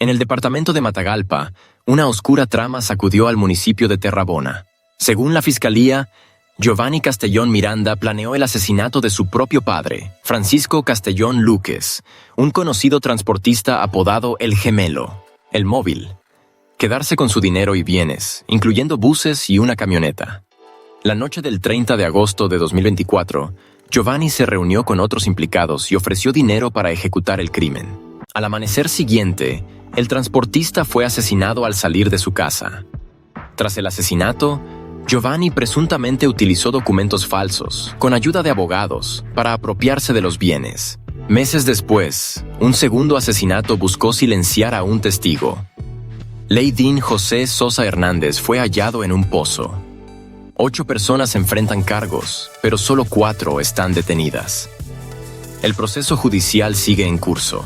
En el departamento de Matagalpa, una oscura trama sacudió al municipio de Terrabona. Según la fiscalía, Giovanni Castellón Miranda planeó el asesinato de su propio padre, Francisco Castellón Lúquez, un conocido transportista apodado El Gemelo, el móvil. Quedarse con su dinero y bienes, incluyendo buses y una camioneta. La noche del 30 de agosto de 2024, Giovanni se reunió con otros implicados y ofreció dinero para ejecutar el crimen. Al amanecer siguiente, el transportista fue asesinado al salir de su casa. Tras el asesinato, Giovanni presuntamente utilizó documentos falsos, con ayuda de abogados, para apropiarse de los bienes. Meses después, un segundo asesinato buscó silenciar a un testigo. Leydín José Sosa Hernández fue hallado en un pozo. 8 personas enfrentan cargos, pero solo 4 están detenidas. El proceso judicial sigue en curso.